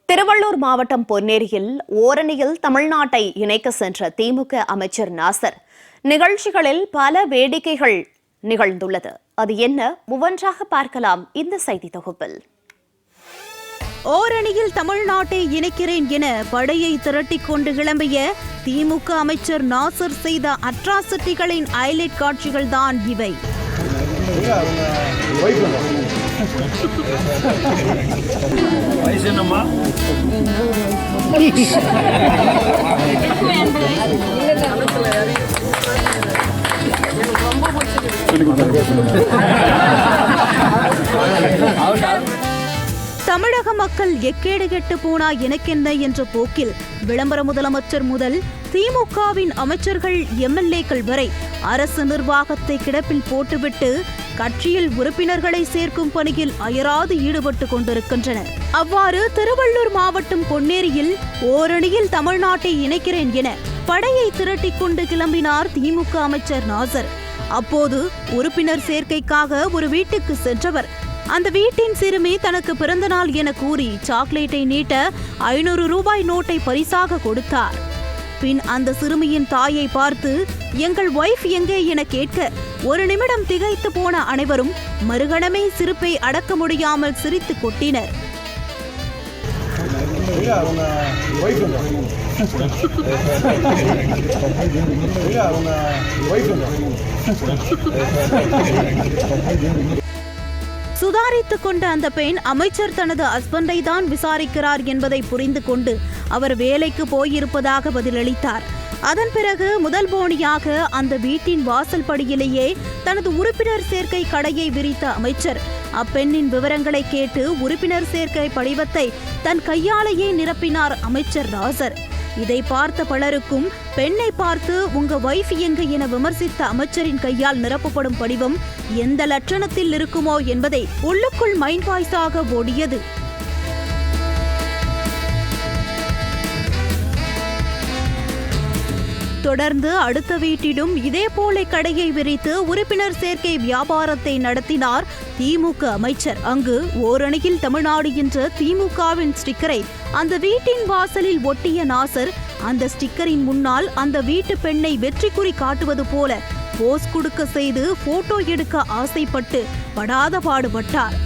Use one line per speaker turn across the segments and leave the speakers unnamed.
திருவள்ளூர் மாவட்டம் பொன்னேரியில் ஓரணியில் தமிழ்நாட்டை இணைக்க சென்ற திமுக அமைச்சர் நாசர் நிகழ்ச்சிகளில் பல வேடிக்கைகள் நிகழ்ந்துள்ளது. அது என்ன? ஒவ்வொன்றாக பார்க்கலாம் இந்த செய்தி தொகுப்பில்.
ஓரணியில் தமிழ்நாட்டை இணைக்கிறேன் என படையை திரட்டிக் கொண்டு கிளம்பிய திமுக அமைச்சர் நாசர் செய்த அட்ராசிட்டிகளின் ஹைலைட் காட்சிகள் தான் இவை. தமிழக மக்கள் எக்கேடு கெட்டு போனா எனக்கென்ன என்ற போக்கில் விளம்பர முதலமைச்சர் முதல் திமுகவின் அமைச்சர்கள், எம்எல்ஏக்கள் வரை அரசு நிர்வாகத்தை கிடப்பில் போட்டுவிட்டு கட்சியில் உறுப்பினர்களை சேர்க்கும் பணியில் அயராது ஈடுபட்டு கொண்டிருக்கின்றனர். அவ்வாறு திருவள்ளூர் மாவட்டம் பொன்னேரியில் ஓரணியில் தமிழ்நாட்டை இணைக்கிறேன் என படையை திரட்டிக் கொண்டு கிளம்பினார் திமுக அமைச்சர் நாசர். அப்போது உறுப்பினர் சேர்க்கைக்காக ஒரு வீட்டுக்கு சென்றவர் அந்த வீட்டின் சிறுமி தனக்கு பிறந்த நாள் என கூறி சாக்லேட்டை நீட்ட 500 ரூபாய் நோட்டை பரிசாக கொடுத்தார். பின் அந்த சிறுமியின் தாயை பார்த்து எங்கள் ஒய்ஃப் எங்கே என கேட்க ஒரு நிமிடம் திகைத்து போன அனைவரும் மறுகணமே சிரிப்பை அடக்க முடியாமல் சிரித்து கொட்டினர். சுதாரித்துக் கொண்ட அந்த பெண் அமைச்சர் தனது ஹஸ்பண்டை தான் விசாரிக்கிறார் என்பதை புரிந்து கொண்டு அவர் வேலைக்கு போயிருப்பதாக பதிலளித்தார். அதன் பிறகு முதல் போனியாக அந்த வீட்டின் வாசல் படியிலேயே தனது உறுப்பினர் சேர்க்கை கடையை விரித்த அமைச்சர் அப்பெண்ணின் விவரங்களை கேட்டு உறுப்பினர் சேர்க்கை படிவத்தை தன் கையாலேயே நிரப்பினார் அமைச்சர் நாசர். இதை பார்த்த பலருக்கும் பெண்ணை பார்த்து உங்க வைஃப் எங்க என விமர்சித்த அமைச்சரின் கையால் நிரப்பப்படும் படிவம் எந்த லட்சணத்தில் இருக்குமோ என்பதை உள்ளுக்குள் மைண்ட் வாய்ஸாக ஓடியது. தொடர்ந்து அடுத்த வீட்டிலும் இதேபோல கடையை விரித்து உறுப்பினர் சேர்க்கை வியாபாரத்தை நடத்தினார் திமுக அமைச்சர். அங்கு ஓரணியில் தமிழ்நாடு என்ற திமுகவின் ஸ்டிக்கரை அந்த வீட்டின் வாசலில் ஒட்டிய நாசர் அந்த ஸ்டிக்கரின் முன்னால் அந்த வீட்டு பெண்ணை வெற்றி குறி காட்டுவது போல போஸ் கொடுக்க செய்து போட்டோ எடுக்க ஆசைப்பட்டு படாத பாடுபட்டார்.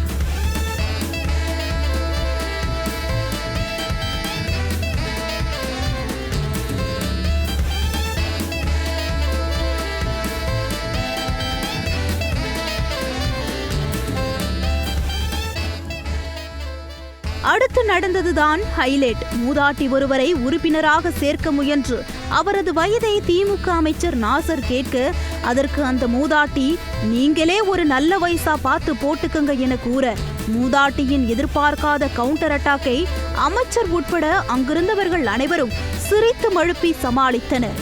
அடுத்து நடந்ததுதான் ஹைலைட். மூதாட்டி ஒருவரை உறுப்பினராக சேர்க்க முயன்று அவரது வயதை திமுக அமைச்சர் நாசர் கேட்க அதற்கு அந்த மூதாட்டி நீங்களே ஒரு நல்ல வயசா பார்த்து போட்டுக்கங்க என கூற மூதாட்டியின் எதிர்பார்க்காத கவுண்டர் அட்டாக்கை அமைச்சர் உட்பட அங்கிருந்தவர்கள் அனைவரும் சிரித்து மழுப்பி சமாளித்தனர்.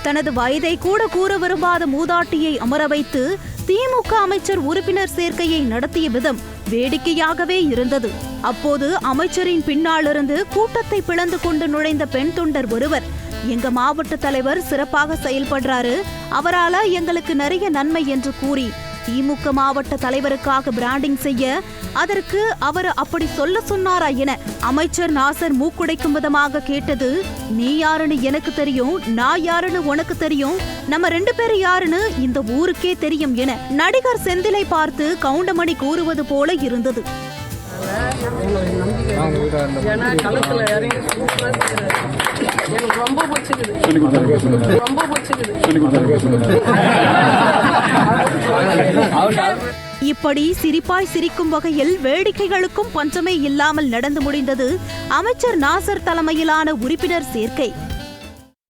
தனது வயதை கூட கூற விரும்பாத மூதாட்டியை அமர வைத்து திமுக அமைச்சர் உறுப்பினர் சேர்க்கையை நடத்திய விதம் வேடிக்கையாகவே இருந்தது. அப்போது அமைச்சரின் பின்னாலிருந்து கூட்டத்தை பிளந்து கொண்டு நுழைந்த பெண் தொண்டர் ஒருவர் எங்க மாவட்ட தலைவர் சிறப்பாக செயல்படுறாரு, அவரால எங்களுக்கு நிறைய நன்மை என்று கூறி திமுக மாவட்ட தலைவருக்காக பிராண்டிங் செய்ய அதற்கு அவர் அப்படி சொல்ல சொன்னாரா என அமைச்சர் நாசர் மூக்குடைக்கும் விதமாக கேட்டது. நீ யாருன்னு எனக்கு தெரியும், நான் யாருன்னு உனக்கு தெரியும், நம்ம 2 பேர் யாருன்னு இந்த ஊருக்கே தெரியும் என நடிகர் செந்திலை பார்த்து கவுண்டமணி கூறுவது போல இருந்தது. இப்படி சிரிப்பாய் சிரிக்கும் வகையில் வேடிக்கைகளுக்கும் பஞ்சமே இல்லாமல் நடந்து முடிந்தது அமைச்சர் நாசர் தலைமையிலான உறுப்பினர் சேர்க்கை.